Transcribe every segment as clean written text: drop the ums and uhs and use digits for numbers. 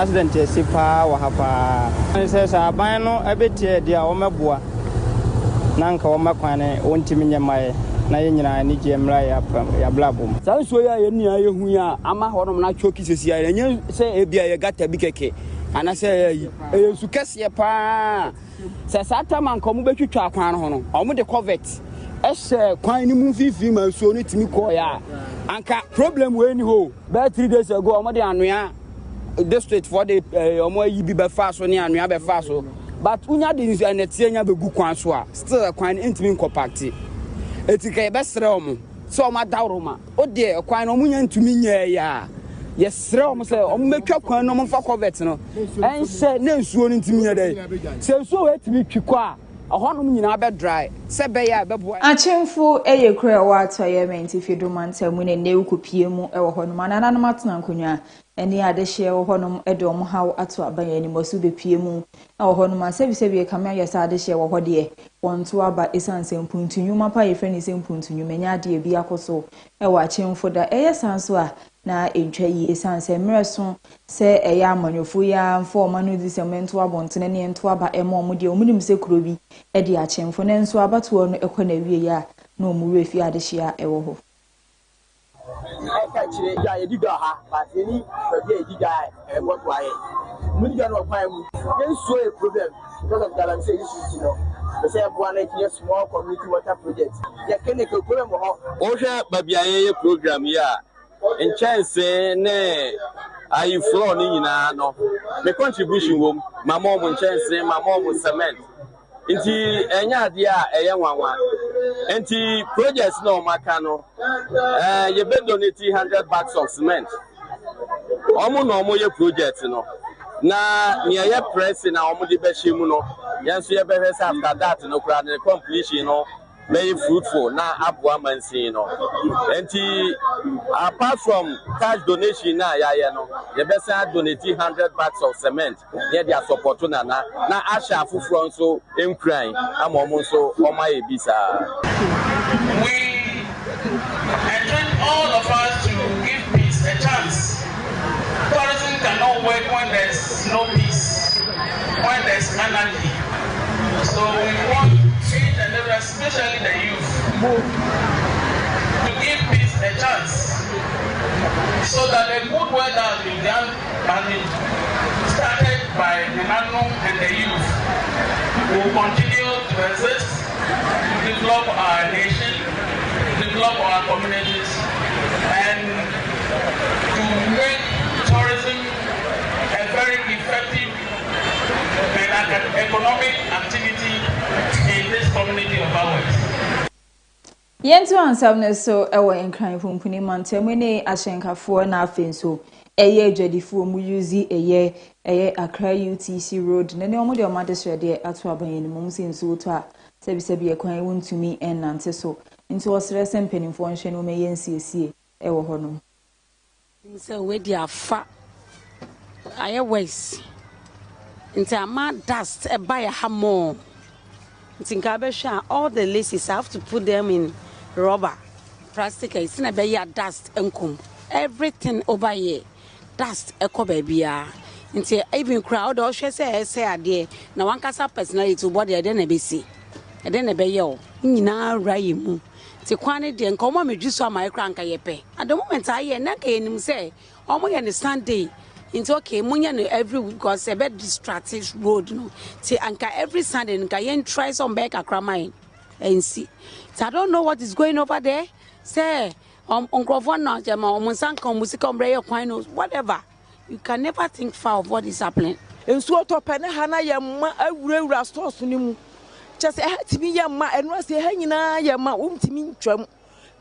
accident esi pa wa hapa se sa ban no abetie dia wo meboa na nka wo makwane wontimi nyemaye na yenyina ni gemra ya blabom sanso ya yenia yehu ya ama honom na choki sesi ya enye se ebia ye gata bi keke ana se yesu kese pa se sata man komu betwitwa akwan ho no omu de covet ehye kwan ni mu fifi ma so no timi ko ya anka problem we ni ho be 3 days ago omu de anoa district for the omu yi bi be fa so ni anoa be fa so but unya de netie nya be gu kwan so a still kwan intimi compact etika yebesre omo so omo adawroma o de kwan no munya ntumi nya ya yesre omo se omo metwa kwan no omo fa covet no ense na nsuo no ntumi nya dai se nsuo we timi twiko a ahonom nyina be dry se be ya be boa achemfu eyekura wa atoye menti fidumantamu ne neukopie mu ewo honom anananom atena nkonwa eni adehye wo honom ede omo haw ato abanya ni mosu bepie mu ewo honom asebisebi kamya yesa adehye wo hode wonto aba esansempu ntunwuma pa yefreni sempu ntunwuma nya ade bi akoso ewo achemfu da eyesanso a na entwa yi esanse mreso se eya amanyofo ya mfo manu di semento abontene ne ento aba ema omo de omunim se kurobi ede achemfo ne nso abatuo no ekwana wie ya na omuwe fi adehye a ewo ho chire ya ediga ha but any for ediga what why mun ga no kwan mu yenso a problem because of that say issue no they say one small community water project ya chemical problem ho o hwe babiaye program ya in chance ne ayi floor ni nyina no me contribution wom mama mo chance mama mo cement inti enya ade a eye nwanwa inti projects no maka no ye be donate 100 bags of cement omo no omo ye project no na ne ye press na omo de be hye no yenso ye be hwese after that no kra the completion no very fruitful na abua mansin no enti apart from cash donation na ya no ye be say donate 100 bags of cement ye dia support na asha afufro nso enkran amomo nso oma ye bisa we encourage all of us to give peace a chance. Tourism cannot work when there's no peace, when there's anarchy. So we want each and every, especially the youth, to give peace a chance, so that the good work that has been done has been started by the Nanum and the youth will continue to exist, to develop our nation, develop our communities, and to make tourism a very effective and economic activity in this community of ours. Yentu ansam so ewo enkran fumpuni mantemu ne ashenkafo na afenso eye adwadifo mu use eye Accra UTC road ne omo de omade swede ato aban mum sinso to a sebisebi ekwan wontumi ennante so nti osere sempenimfo nhwe no me yensiesie ewo hono se we di afa aye wes nti ama dust e buy hamo nti nka be hwa all the laces I have to put them in rubber plastic is na be ya dust enkom everything over here dust eko ba bia nti even crowd o hwe say ade na wankasa personality body ade na be si ade na be ye o nyina rayi mu ti kwane de nka omo medwiso amai kra nka yepe at the moment aye na ka enim say omo ye ne Sunday into okay munya no every week because a bit distracted road no ti anka every Sunday nka yen try some back akramai and see so I don't know what is going over there say onkrofo na jama omunsanka musika ombre kwan no whatever you can never think far of what is happening ensuo to pene hana yemma awurawura stores ni mu chese timi yemma eno ase ha nyina yemma umtimi ntwam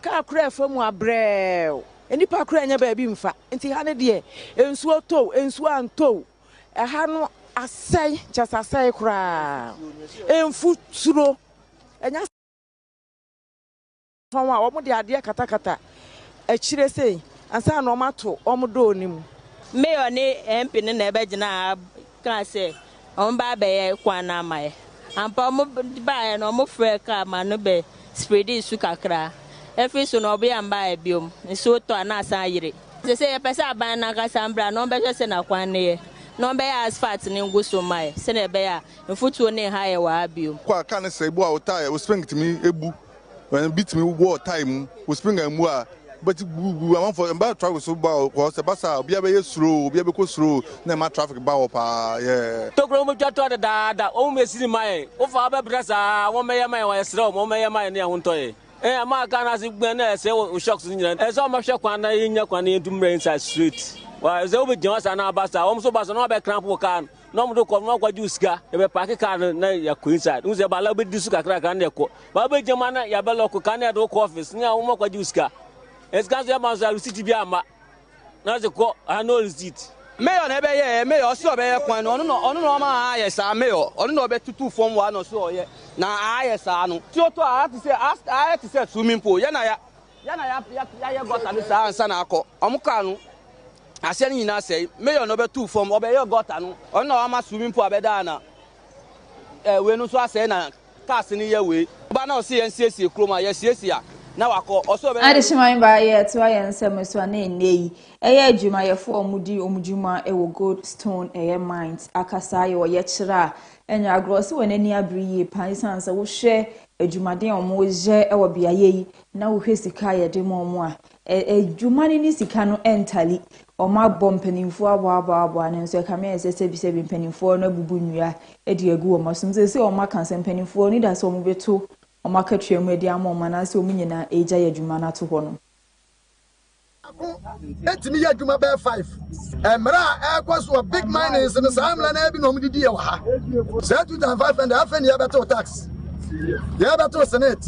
ka kura afamu abrɛw enipa kura nya ba bi mfa nti ha ne de ensuo to ensuo anto ha no asai chese asai kura enfu suro enya fama omo de ade katakata akire sei ansa na omato omo do onim mayor ne MP ne na ebe gina kan se on ba be kwa na amaye ampa mo ba na mo frɛ ka ma no be spreading su kakra efi so no be amba e biom nso to na asa yire se pesa aban na ka sambra no be se na kwan ne no be asphalt ne ngu so mai se na be ya mfutuo ne ha ye wa abio kwa kan say bu a tie o spring timi ebu when beat me war time o spring amu a but bu am for about travel so ba ko se basa obi be slow obi be ko slow na ma traffic ba pa yeah to gro mo twato da o me siri mai o fa be brasa wo me ye mai wa sere mo me ye mai ne ho ntoye ama ka na se gbe na se o shocks nyina so ma hwe kwan na yinya kwan na edumre inside street wa ze obi jama sa na basa o so basa no be cramp kan no mo do ko no kwa juska e be park car na ya ko inside unze ba la be disu kakra kan na ko ba be jama na ya be lock kan na do ko office nya o mo kwa juska eskanso ya ma so receipt bi ama na ze ko no receipt mayor na be ye mayor so be ye kwan no no ma aye sa mayor onu no be tutu form wa no so ye na aye sa no ti o to I have to say swimming pool ya na ya gota ni sa ansa na akọ omuka no ase ni nyina say mayor no be tu form obe ye gota no onu no ma swimming pool abeda na we no so ase na cars ni ye we ba na o se yensie kroma ye siesia na wakọ oso be adishman ba ye to ayensem so na enei eye adwuma ye fo omudi omudwuma e wo goldstone eye mines akasa ye wo ye kira enya agro we nani abriye pansansa wo hwe adwumaden omo je e wo bia ye na wo hwe sika ye de mo a adwuma ni sika no entali oma bom panimfo abo ne nso ka me ese bi panimfo no bubu nwua e de agu o maso se oma kanse panimfo ni da so mo beto omaka twemu edi amoma na se omunyina eja yadwuma na to ho no etimi yadwuma be 5 emra ekwaso big miners no samla na bi no mudidi ye wa ha say 2500 afeni ya beto tax ya beto senate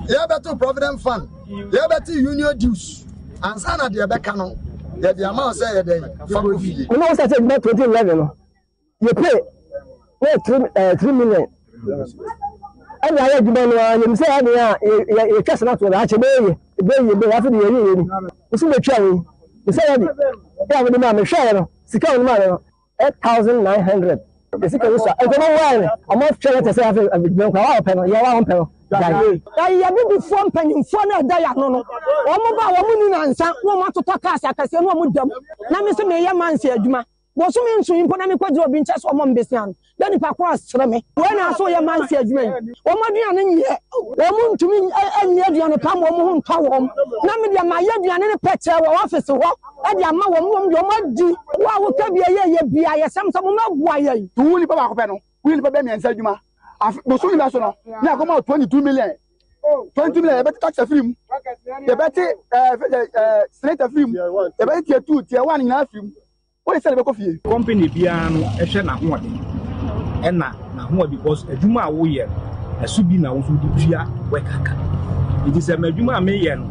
ya beto provident fund ya beto union dues ansana de be kano ya de amount say ya de fakofi no say 2011 no you pay 3 million and I had you say, you just not to that. Be after the year. You see the train. You say, yeah, with the man, share, secure man, 8,900. The second is I don't know why. I'm not sure to say, I've been open, your own pen. I have been form penny for a diagonal. Woman and son, no matter to talk as I can say, no, with them. Now, Mr. Mayor, man, say, Juma. Was so mean to import any quadro being just one besian. Then if I cross me, when I saw your man say, Omadian in here, woman to me, and yet on a palm woman tower. Namadia, my yadian in a pet office, and your mother, your mother, why would there be a year? I some not why you will be back panel. Will be and said, Juma. I've so national. Now come out 22 million. 20 million, I bet tax a film. You better straight a film. You better tier 2, tier 1 in a film. What is the coffee? Company piano, a share na one. And na one because a Juma warrior, a subina also do work. It is a Majuma mayan.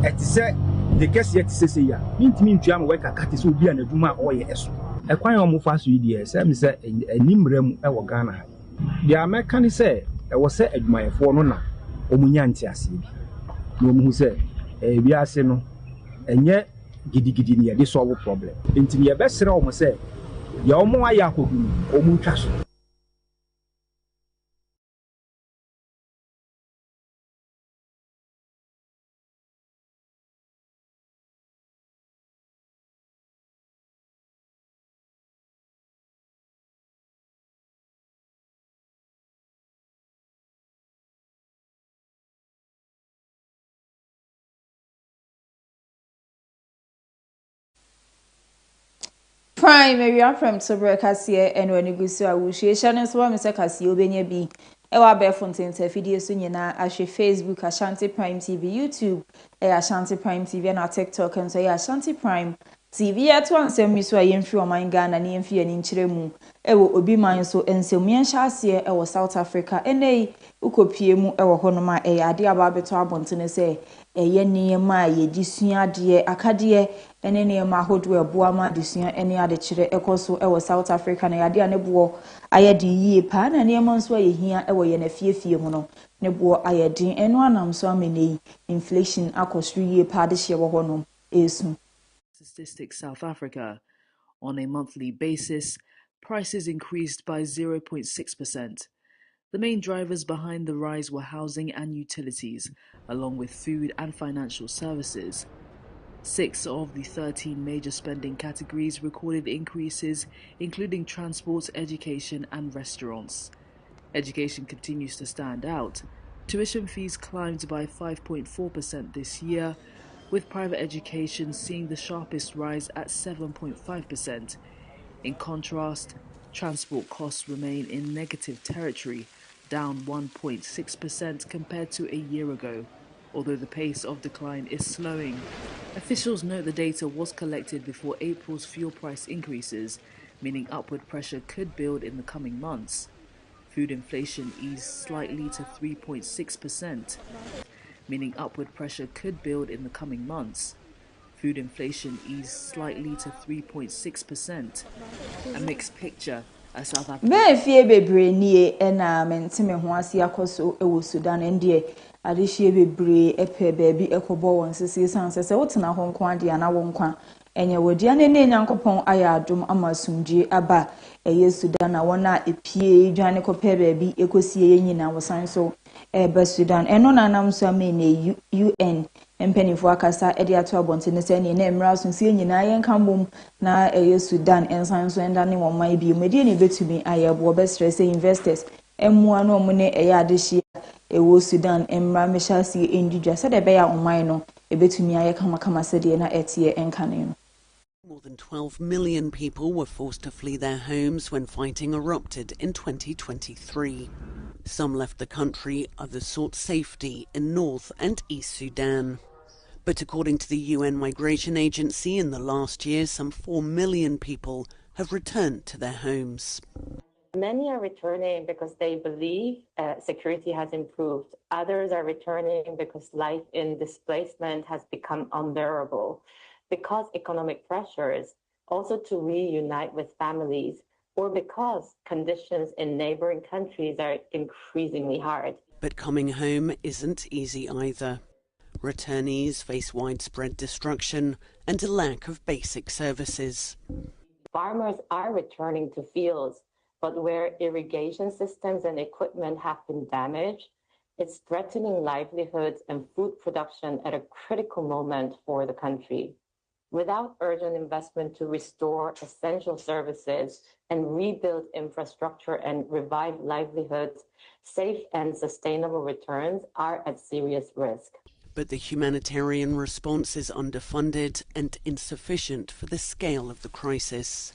At the set, the case yet says, ya, mean jam work a cat is will be an a Juma warrior. A quite almost fast with the same said a nimbrem our Ghana. The American say, I was said at my phone, Omunyanti Asibi. No who said, we are saying, and yet. Gidi near this solve problem. Into the best almost say, Yomo Ayako, Omunchash. Prime we are from Premotobre Kaseɛ and when you go so awuhie channel so me say Kaseɛ obenya bi e wa be fonten se video so nyina ahwe Facebook ASHANTI Prime TV YouTube ASHANTI Prime TV and TikTok and so ASHANTI Prime TV at one sem mi so ayemfi o man Ghana na yemfi ani nkyere mu e wo obi man so ensem yen hyaase e wo South Africa enei ukopie mu e wo honoma e ade aba beto abontene se eye niyema ye disua de akade ene niyema ahodo eboa ma disua ene ade kire ekoso e wo South Africa na ade anebo ayedi yie pa na niyema nso ayehia e wo ye na fiefie mu no nebo ayedin eno anam so amenei inflation akosru yie pa de hye wo honom esu. Statistics South Africa. On a monthly basis, prices increased by 0.6%. The main drivers behind the rise were housing and utilities, along with food and financial services. 6 of the 13 major spending categories recorded increases, including transport, education and restaurants. Education continues to stand out. Tuition fees climbed by 5.4% this year, with private education seeing the sharpest rise at 7.5%. In contrast, transport costs remain in negative territory, down 1.6% compared to a year ago, although the pace of decline is slowing. Officials note the data was collected before April's fuel price increases, meaning upward pressure could build in the coming months. Food inflation eased slightly to 3.6%, meaning upward pressure could build in the coming months. Food inflation eased slightly to 3.6%, a mixed picture as South Africa. Benfie bebre nie na mentime ho ase akoso ewo Sudan ndie adehie bebre epe baabi ekobo won sisi sanse se wotena ho nko ade ana wo nkwa enye wodia ne nyankopon aya adom amasumdie aba eye Sudan na wona epie dwane kope baabi ekosie nyina wosan so eba Sudan eno nanam so amene UN mpenifo akasa ede ato abonte ne se ne emra so sie nyina yen kambom na eye Sudan ensan so enda ne won mai bi medie ne betumi ayebo be stress investors emua no mo ne eye adehie ewo Sudan emra mesha sie endidwa se de be ya oman no ebetumi aye kama se de na etie enkane no. More than 12 million people were forced to flee their homes when fighting erupted in 2023. Some left the country, others sought safety in North and East Sudan. But according to the UN Migration Agency, in the last year, some 4 million people have returned to their homes. Many are returning because they believe security has improved. Others are returning because life in displacement has become unbearable. Because economic pressures, also to reunite with families, or because conditions in neighboring countries are increasingly hard. But coming home isn't easy either. Returnees face widespread destruction and a lack of basic services. Farmers are returning to fields, but where irrigation systems and equipment have been damaged, it's threatening livelihoods and food production at a critical moment for the country. Without urgent investment to restore essential services and rebuild infrastructure and revive livelihoods, safe and sustainable returns are at serious risk. But the humanitarian response is underfunded and insufficient for the scale of the crisis.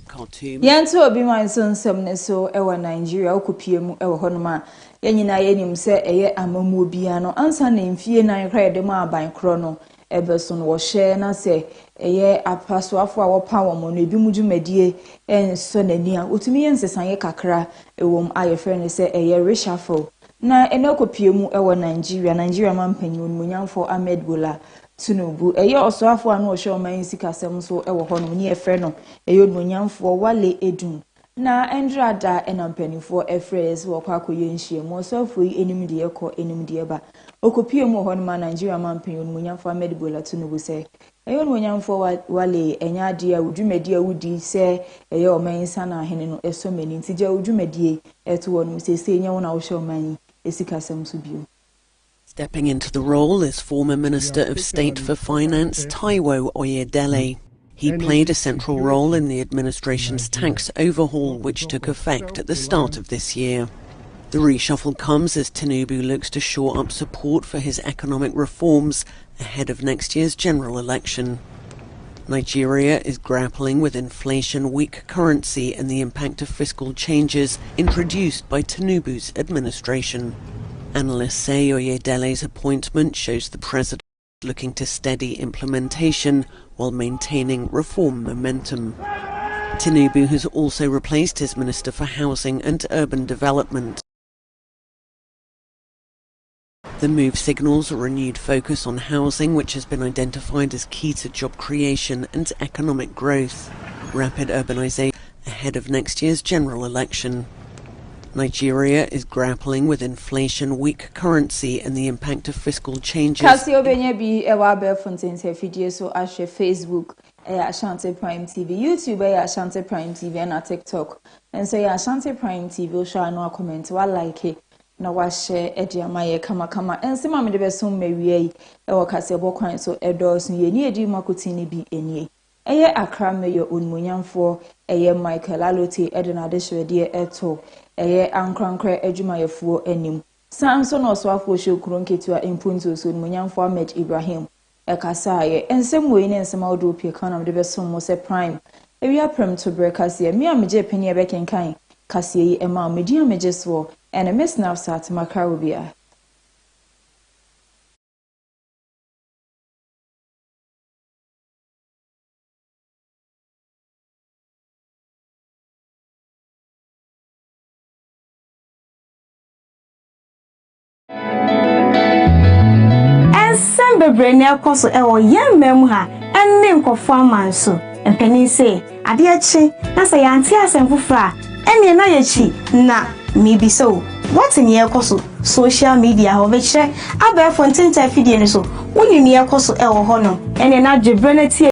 Khartoum. Yanto obi man sonsem ne so ewa Nigeria okopie mu ewo honoma yenyina yenim se eye amamu obi ano ansa na mfie nan kra de mu aban kro no ebeso no wo hye na se eye apasoafo a wo pa wo mo no ebi mu dwumadie enso nani a otumi yensesan kakra ewom ayefre ne se eye reshuffle na enokopie mu ewo Nigeria mampanyi onmunyamfo Ahmed Bola Tinubu eye osoafo anu ohwe oman sikasem so ewo hono ni efre no eye onmunyamfo Wale Edun na endrada enampanifo efres wo kwa koye nhie mo osoafo yi enim de ekọ enim de eba okopie mu hono ma Nigeria mampanyi onmunyamfo Ahmed Bola Tinubu se eye onmunyamfo Wale enya de a udwumadi a wudi se eye oman sana hene no esomani ntija udwumadi eto wonu se enya wona wo hwe oman esikasem so bio. Stepping into the role is former Minister of State for Finance Taiwo Oyedele. He played a central role in the administration's tax overhaul, which took effect at the start of this year. The reshuffle comes as Tinubu looks to shore up support for his economic reforms ahead of next year's general election. Nigeria is grappling with inflation, weak currency and the impact of fiscal changes introduced by Tinubu's administration. Analysts say Oyedele's appointment shows the president looking to steady implementation while maintaining reform momentum. Tinubu has also replaced his Minister for Housing and Urban Development. The move signals a renewed focus on housing, which has been identified as key to job creation and economic growth. Rapid urbanization ahead of next year's general election. Nigeria is grappling with inflation, weak currency and the impact of fiscal changes. Kaseɛbɔ bi ewa be fonten se video so ahwe Facebook Ashanti Prime TV, YouTube Ashanti Prime TV and TikTok. And say Ashanti Prime TV o sha no comment wa like na wahye edi amaye kama ensema me de beso mawie yi e wo Kaseɛbɔ kwan so edos ye ni edi makotini bi enie eye Accra Mayor onmunyamfo eye Michael Alote edena de hwede eto eye ankrankra adwumayefuo anim sanso no so afo hwekuro nketua impunto so onmunyamfo Ahmed Ibrahim Kaseɛ ensem we ne ensema odo pie kanam de beso mo se prime ewia Premotobre Kaseɛ mi amje peni ebe kenkan Kaseɛ yi ema media mejeso and a miss now start Macarobia. And some bebrene koso ewo yemmem ha enne nkofo amanso empeni say adeachi na say anti asemfufra enne na yechi na maybe so what in your koso social media ho be kire abefo ntenta fidie ni so woni ne koso ewo ho no enne na dwebrenati